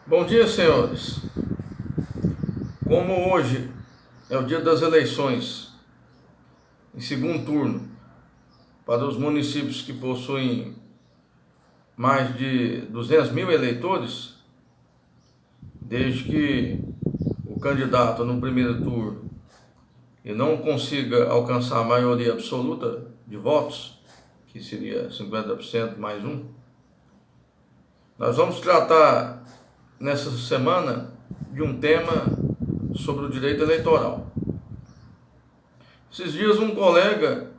Bom dia, senhores. Como hoje é o dia das eleições, em segundo turno, para os municípios que possuem mais de 200 mil eleitores, desde que o candidato no primeiro turno e não consiga alcançar a maioria absoluta de votos, que seria 50% mais um, nós vamos tratar nessa semana de um tema sobre o direito eleitoral. Esses dias um colega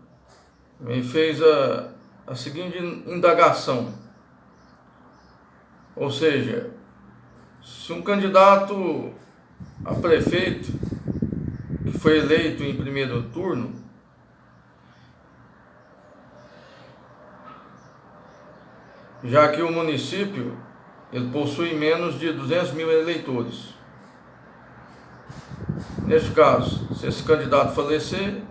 me fez a seguinte indagação, ou seja, se um candidato a prefeito que foi eleito em primeiro turno, já que o município ele possui menos de 200 mil eleitores. Neste caso, se esse candidato falecer,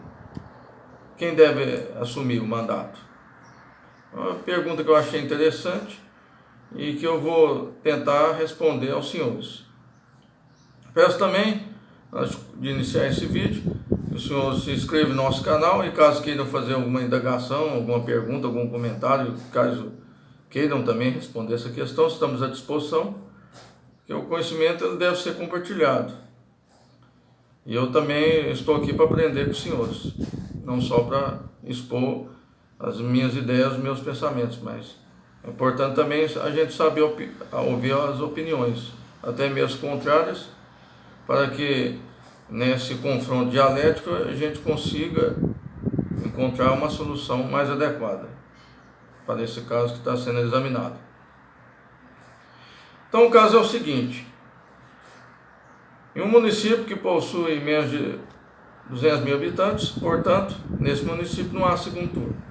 quem deve assumir o mandato? É uma pergunta que eu achei interessante e que eu vou tentar responder aos senhores. Peço também, antes de iniciar esse vídeo, que os senhores se inscrevam no nosso canal e caso queiram fazer alguma indagação, alguma pergunta, algum comentário, caso queiram também responder essa questão, estamos à disposição, porque o conhecimento ele deve ser compartilhado. E eu também estou aqui para aprender com os senhores, não só para expor as minhas ideias, os meus pensamentos, mas é importante também a gente saber ouvir as opiniões, até mesmo contrárias, para que nesse confronto dialético a gente consiga encontrar uma solução mais adequada para esse caso que está sendo examinado. Então o caso é o seguinte: em um município que possui menos de 200 mil habitantes, portanto, nesse município não há segundo turno.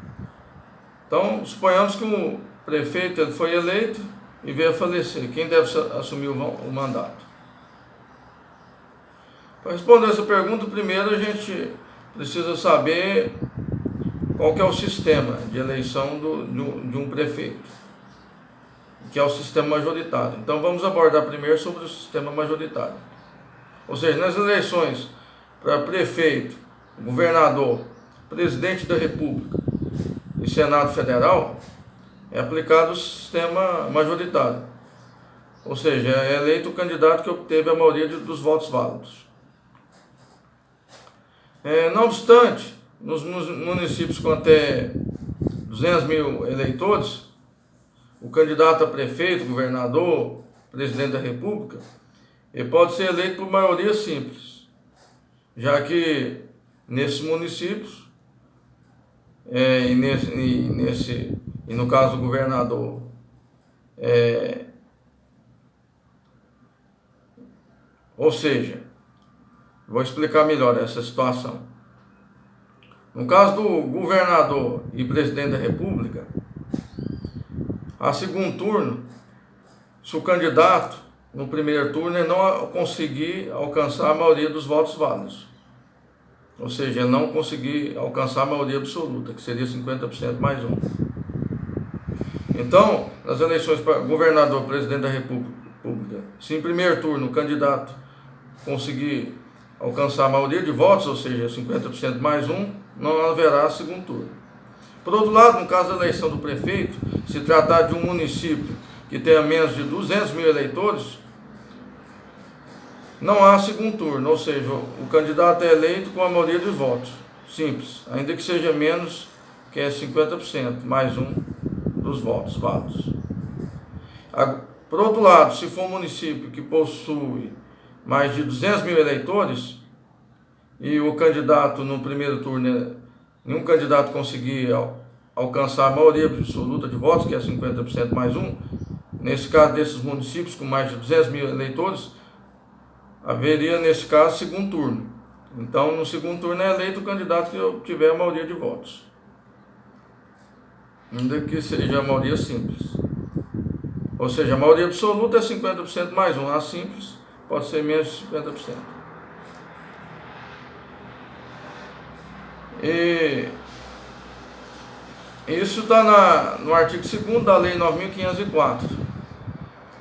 Então, suponhamos que o prefeito ele foi eleito e veio a falecer. Quem deve assumir o mandato? Para responder essa pergunta, primeiro a gente precisa saber qual que é o sistema de eleição de um prefeito, que é o sistema majoritário. Então vamos abordar primeiro sobre o sistema majoritário. Ou seja, nas eleições para prefeito, governador, presidente da República e Senado Federal, é aplicado o sistema majoritário. Ou seja, é eleito o candidato que obteve a maioria dos votos válidos. Não obstante, nos municípios com até 200 mil eleitores, o candidato a prefeito, governador, presidente da República, ele pode ser eleito por maioria simples, já que nesses municípios, e no caso do governador, ou seja, vou explicar melhor essa situação. No caso do governador e presidente da República, a segundo turno, se o candidato no primeiro turno ele não conseguir alcançar a maioria dos votos válidos, ou seja, ele não conseguir alcançar a maioria absoluta, que seria 50% mais um. Então, nas eleições para governador, presidente da República, se em primeiro turno o candidato conseguir alcançar a maioria de votos, ou seja, 50% mais um, não haverá segundo turno. Por outro lado, no caso da eleição do prefeito, se tratar de um município que tenha menos de 200 mil eleitores, não há segundo turno, ou seja, o candidato é eleito com a maioria dos votos, simples, ainda que seja menos que é 50%, mais um dos votos válidos. Por outro lado, se for um município que possui mais de 200 mil eleitores e o candidato no primeiro turno, nenhum candidato conseguir alcançar a maioria absoluta de votos, que é 50% mais um, nesse caso desses municípios com mais de 200 mil eleitores, haveria nesse caso segundo turno. Então no segundo turno é eleito o candidato que obtiver a maioria de votos, ainda que seja a maioria simples. Ou seja, a maioria absoluta é 50% mais um, a simples pode ser menos de 50%. E isso está no artigo 2º da Lei 9.504.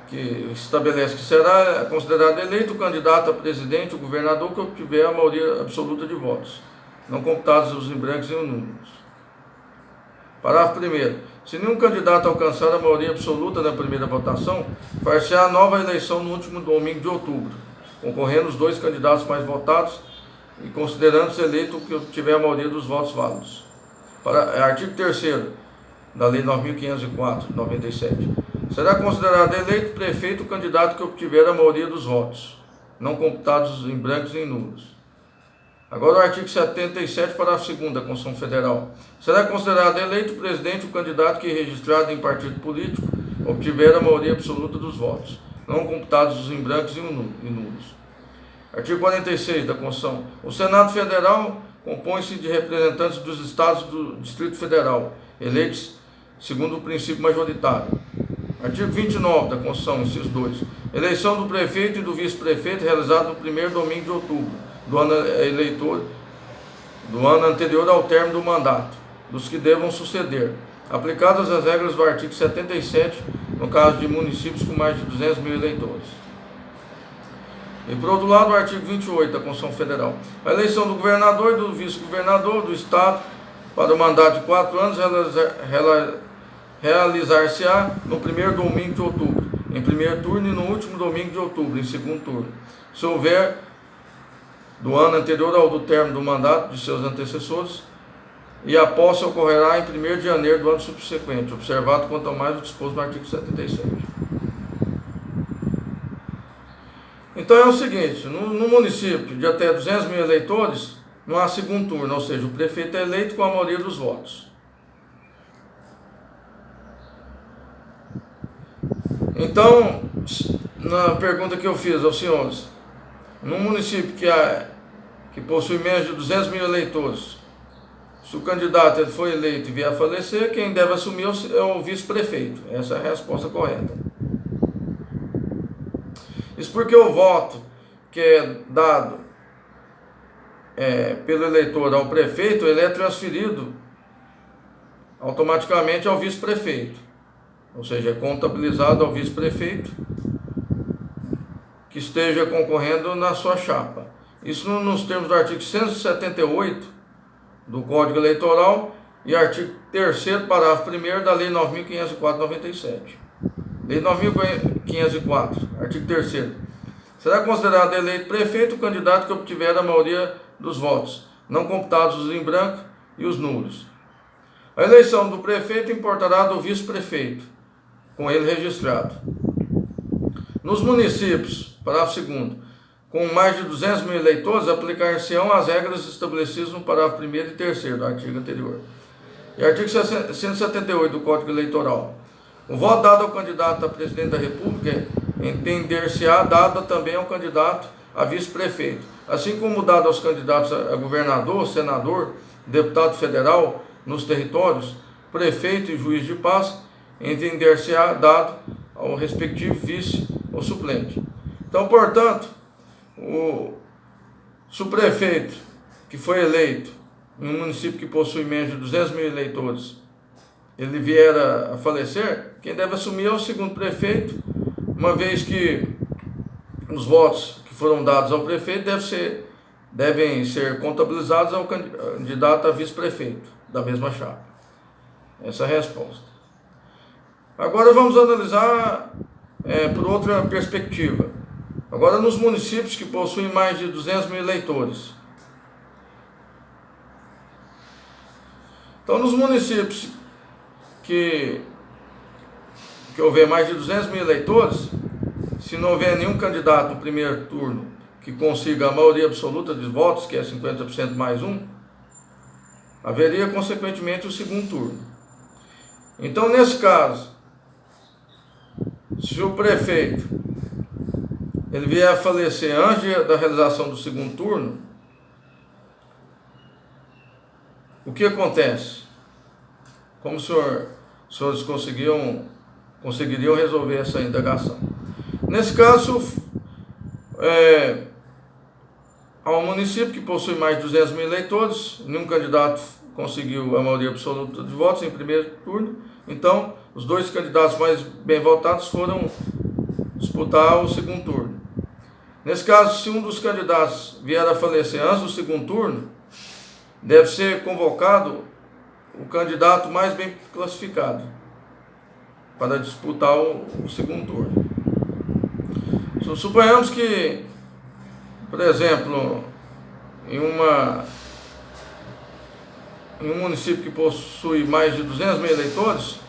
que estabelece que será considerado eleito o candidato a presidente, o governador, que obtiver a maioria absoluta de votos, não computados os em brancos e os nulos. Parágrafo 1º. Se nenhum candidato alcançar a maioria absoluta na primeira votação, far-se-á nova eleição no último domingo de outubro, concorrendo os dois candidatos mais votados e considerando-se eleito o que obtiver a maioria dos votos válidos. Artigo 3º da Lei 9.504, de 97. Será considerado eleito prefeito o candidato que obtiver a maioria dos votos, não computados em brancos e em nulos. Agora o artigo 77, parágrafo 2º da Constituição Federal. Será considerado eleito presidente o candidato que, registrado em partido político, obtiver a maioria absoluta dos votos, não computados em brancos e nulos. Artigo 46 da Constituição. O Senado Federal compõe-se de representantes dos estados do Distrito Federal, eleitos segundo o princípio majoritário. Artigo 29 da Constituição, inciso 2. Eleição do prefeito e do vice-prefeito realizada no primeiro domingo de outubro do ano anterior ao término do mandato, dos que devam suceder, aplicadas as regras do artigo 77, no caso de municípios com mais de 200 mil eleitores. E por outro lado, o artigo 28 da Constituição Federal. A eleição do governador e do vice-governador do Estado para o mandato de 4 anos realizar-se-á no primeiro domingo de outubro, em primeiro turno, e no último domingo de outubro, em segundo turno, se houver do ano anterior ao do término do mandato de seus antecessores, e a posse ocorrerá em 1º de janeiro do ano subsequente, observado quanto ao mais o disposto no artigo 77. Então é o seguinte, no município de até 200 mil eleitores, não há segundo turno, ou seja, o prefeito é eleito com a maioria dos votos. Então, na pergunta que eu fiz aos senhores, num município que possui menos de 200 mil eleitores, se o candidato ele for eleito e vier a falecer, quem deve assumir é o vice-prefeito. Essa é a resposta correta. Isso porque o voto que é dado pelo eleitor ao prefeito, ele é transferido automaticamente ao vice-prefeito. Ou seja, é contabilizado ao vice-prefeito que esteja concorrendo na sua chapa. Isso nos termos do artigo 178 do Código Eleitoral e artigo 3º, parágrafo 1º da Lei 9.504/97. Lei 9.504, artigo 3º. Será considerado eleito prefeito o candidato que obtiver a maioria dos votos, não computados os em branco e os nulos. A eleição do prefeito importará do vice-prefeito, com ele registrado. Nos municípios, parágrafo 2º, com mais de 200 mil eleitores, aplicar-se-ão as regras estabelecidas no parágrafo 1º e 3º do artigo anterior. E artigo 178 do Código Eleitoral. O voto dado ao candidato a presidente da República entender-se-á dado também ao candidato a vice-prefeito, assim como dado aos candidatos a governador, senador, deputado federal nos territórios, prefeito e juiz de paz, entender-se-á dado ao respectivo vice ou suplente. Então, portanto, o subprefeito que foi eleito em um município que possui menos de 200 mil eleitores, ele vier a falecer, quem deve assumir é o segundo prefeito, uma vez que os votos que foram dados ao prefeito devem ser contabilizados ao candidato a vice-prefeito da mesma chapa. Essa é a resposta. Agora vamos analisar por outra perspectiva. Agora, nos municípios que possuem mais de 200 mil eleitores. Então, nos municípios que houver mais de 200 mil eleitores, se não houver nenhum candidato no primeiro turno que consiga a maioria absoluta de votos, que é 50% mais um, haveria, consequentemente, o segundo turno. Então, nesse caso, se o prefeito ele vier a falecer antes da realização do segundo turno, o que acontece? Como os senhores conseguiriam resolver essa indagação? Nesse caso, há um município que possui mais de 200 mil eleitores, nenhum candidato conseguiu a maioria absoluta de votos em primeiro turno, então os dois candidatos mais bem votados foram disputar o segundo turno. Nesse caso, se um dos candidatos vier a falecer antes do segundo turno, deve ser convocado o candidato mais bem classificado para disputar o segundo turno. Suponhamos que, por exemplo, em um município que possui mais de 200 mil eleitores,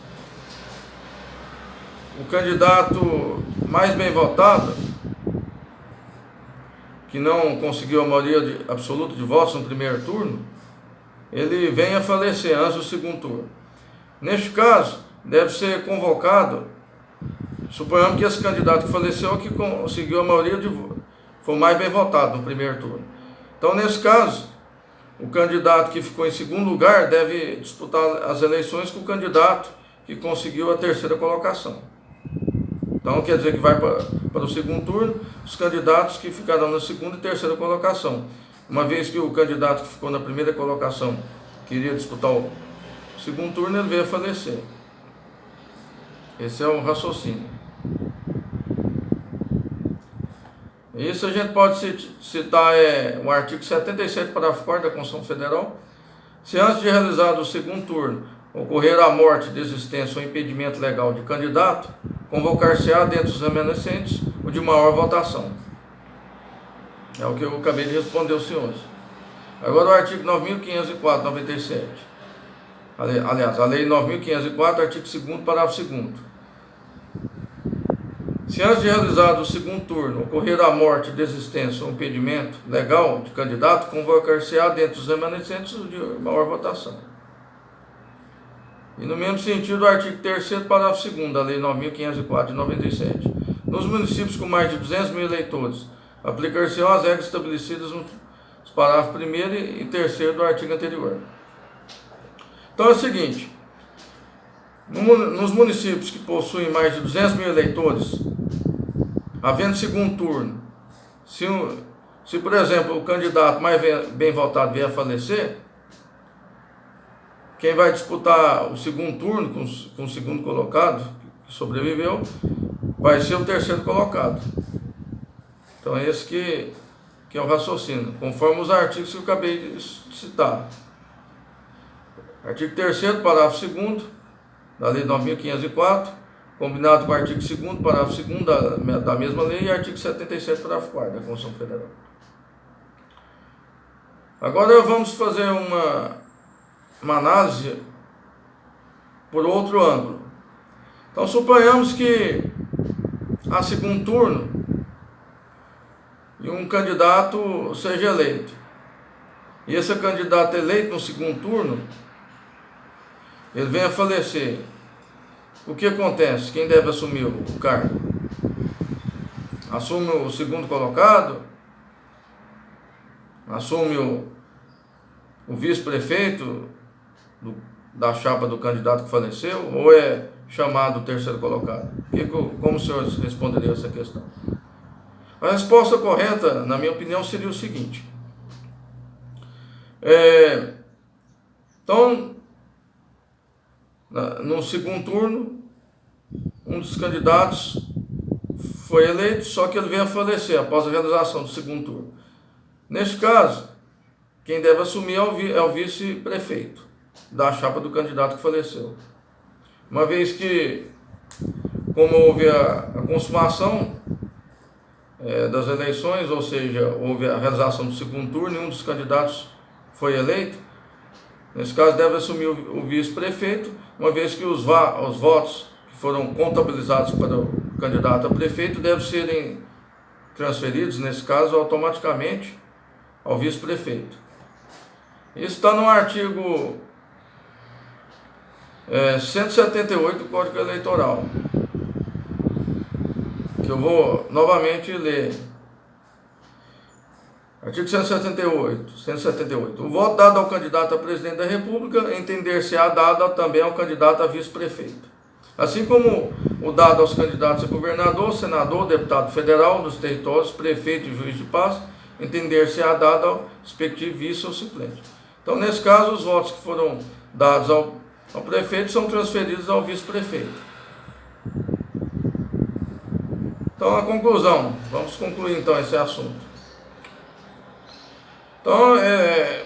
o candidato mais bem votado, que não conseguiu a maioria absoluta de votos no primeiro turno, ele vem a falecer antes do segundo turno. Neste caso, deve ser convocado, suponhamos que esse candidato que faleceu é que conseguiu a maioria de votos, foi o mais bem votado no primeiro turno. Então, nesse caso, o candidato que ficou em segundo lugar deve disputar as eleições com o candidato que conseguiu a terceira colocação. Então, quer dizer que vai para o segundo turno os candidatos que ficaram na segunda e terceira colocação. Uma vez que o candidato que ficou na primeira colocação queria disputar o segundo turno, ele veio a falecer. Esse é o raciocínio. Isso a gente pode citar o artigo 77, parágrafo 4º da Constituição Federal. Se antes de realizado o segundo turno ocorrer a morte, desistência ou impedimento legal de candidato, convocar-se-á dentre os remanescentes o de maior votação. É o que eu acabei de responder aos senhores. Agora o artigo 9.504, 97. Aliás, a lei 9.504, artigo 2º, parágrafo 2º. Se antes de realizado o segundo turno ocorrer a morte, desistência ou impedimento legal de candidato, convocar-se-á dentre os remanescentes o de maior votação. E no mesmo sentido, o artigo 3º, parágrafo 2º da lei 9.504 de 97. Nos municípios com mais de 200 mil eleitores, aplicar-se-ão as regras estabelecidas nos parágrafos 1º e 3º do artigo anterior. Então é o seguinte, nos municípios que possuem mais de 200 mil eleitores, havendo segundo turno, se por exemplo o candidato mais bem votado vier a falecer, quem vai disputar o segundo turno com o segundo colocado, que sobreviveu, vai ser o terceiro colocado. Então é esse que é o raciocínio, conforme os artigos que eu acabei de citar. Artigo 3º, parágrafo 2º da lei 9.504, combinado com o artigo 2º, parágrafo 2º da mesma lei e artigo 77, parágrafo 4º da Constituição Federal. Agora vamos fazer uma análise por outro ângulo. Então suponhamos que há segundo turno e um candidato seja eleito. E esse candidato eleito no segundo turno, ele vem a falecer. O que acontece? Quem deve assumir o cargo? Assume o segundo colocado? Assume o vice-prefeito da chapa do candidato que faleceu? Ou é chamado o terceiro colocado? Como o senhor responderia a essa questão? A resposta correta, na minha opinião, seria o seguinte. Então, no segundo turno, um dos candidatos foi eleito, só que ele veio a falecer após a realização do segundo turno. Neste caso, quem deve assumir é o vice-prefeito da chapa do candidato que faleceu. Uma vez que, como houve a consumação das eleições, ou seja, houve a realização do segundo turno e um dos candidatos foi eleito, nesse caso deve assumir o vice-prefeito, uma vez que os votos que foram contabilizados para o candidato a prefeito devem serem transferidos, nesse caso, automaticamente ao vice-prefeito. Isso está no artigo 178 do Código Eleitoral, que eu vou novamente ler. Artigo 178. O voto dado ao candidato a presidente da República entender-se-á dado também ao candidato a vice-prefeito. Assim como o dado aos candidatos a governador, senador, deputado federal nos territórios, prefeito e juiz de paz, entender-se-á dado ao respectivo vice ou suplente. Então, nesse caso, os votos que foram dados ao prefeito são transferidos ao vice-prefeito. Então, Então, a conclusão, vamos concluir então esse assunto. Então,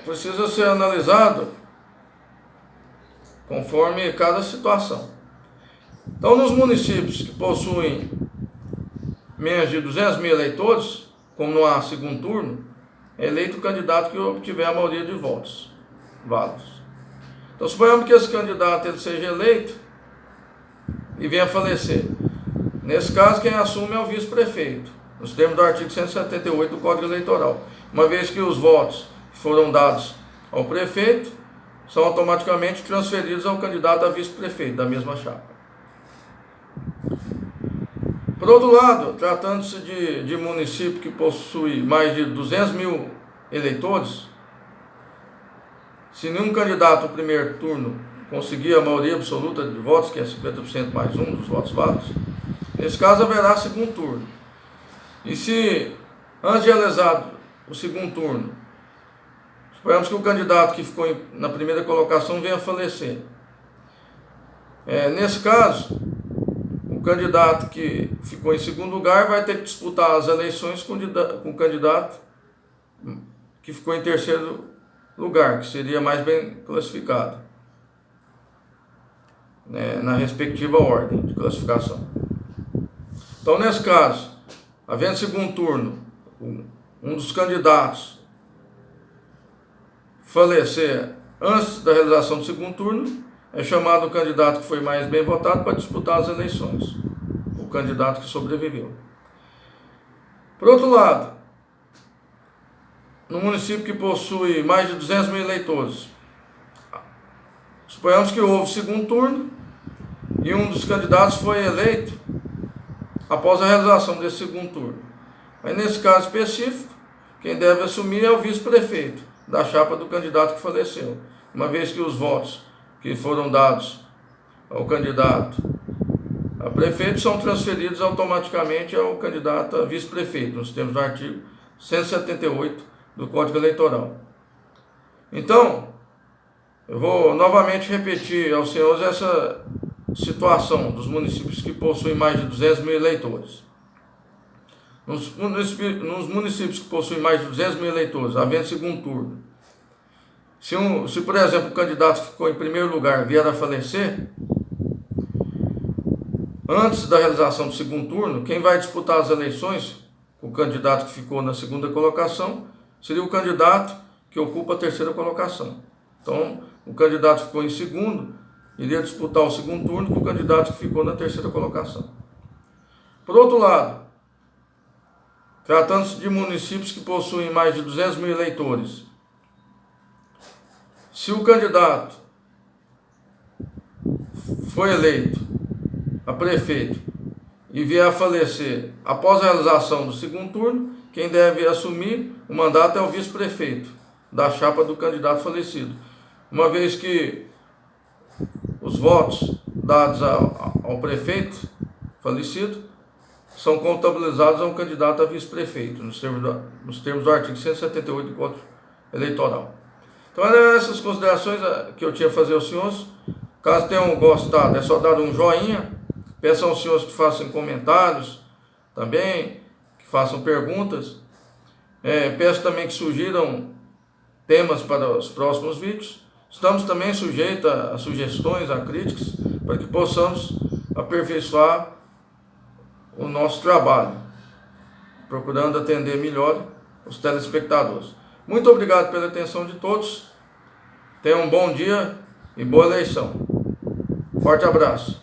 precisa ser analisado conforme cada situação. Então, nos municípios que possuem menos de 200 mil eleitores, como não há segundo turno, é eleito o candidato que obtiver a maioria de votos válidos. Então, suponhamos que esse candidato ele seja eleito e venha a falecer. Nesse caso, quem assume é o vice-prefeito, nos termos do artigo 178 do Código Eleitoral. Uma vez que os votos que foram dados ao prefeito são automaticamente transferidos ao candidato a vice-prefeito da mesma chapa. Por outro lado, tratando-se de município que possui mais de 200 mil eleitores, se nenhum candidato no primeiro turno conseguir a maioria absoluta de votos, que é 50% mais um dos votos válidos, nesse caso haverá segundo turno. E se, antes de realizado o segundo turno, suponhamos que o candidato que ficou na primeira colocação venha a falecer. Nesse caso, o candidato que ficou em segundo lugar vai ter que disputar as eleições com o candidato que ficou em terceiro lugar, que seria mais bem classificado, na respectiva ordem de classificação. Então, nesse caso, havendo segundo turno, um dos candidatos falecer antes da realização do segundo turno, é chamado o candidato que foi mais bem votado para disputar as eleições, o candidato que sobreviveu. Por outro lado, no município que possui mais de 200 mil eleitores, suponhamos que houve segundo turno e um dos candidatos foi eleito após a realização desse segundo turno. Mas nesse caso específico, quem deve assumir é o vice-prefeito da chapa do candidato que faleceu, uma vez que os votos que foram dados ao candidato a prefeito são transferidos automaticamente ao candidato a vice-prefeito, nos termos do artigo 178 do Código Eleitoral. Então, eu vou novamente repetir aos senhores essa situação dos municípios que possuem mais de 200 mil eleitores. Nos municípios que possuem mais de 200 mil eleitores, havendo segundo turno, se por exemplo, o candidato que ficou em primeiro lugar vier a falecer, antes da realização do segundo turno, quem vai disputar as eleições, o candidato que ficou na segunda colocação, seria o candidato que ocupa a terceira colocação. Então, o candidato que ficou em segundo iria disputar o segundo turno com o candidato que ficou na terceira colocação. Por outro lado, tratando-se de municípios que possuem mais de 200 mil eleitores, se o candidato foi eleito a prefeito e vier a falecer após a realização do segundo turno, quem deve assumir o mandato é o vice-prefeito da chapa do candidato falecido, uma vez que os votos dados ao prefeito falecido são contabilizados ao candidato a vice-prefeito, nos termos do artigo 178 do Código Eleitoral. Então, eram essas considerações que eu tinha a fazer aos senhores. Caso tenham gostado, é só dar um joinha. Peço aos senhores que façam comentários também, que façam perguntas. Peço também que sugiram temas para os próximos vídeos. Estamos também sujeitos a sugestões, a críticas, para que possamos aperfeiçoar o nosso trabalho, procurando atender melhor os telespectadores. Muito obrigado pela atenção de todos. Tenham um bom dia e boa eleição. Forte abraço.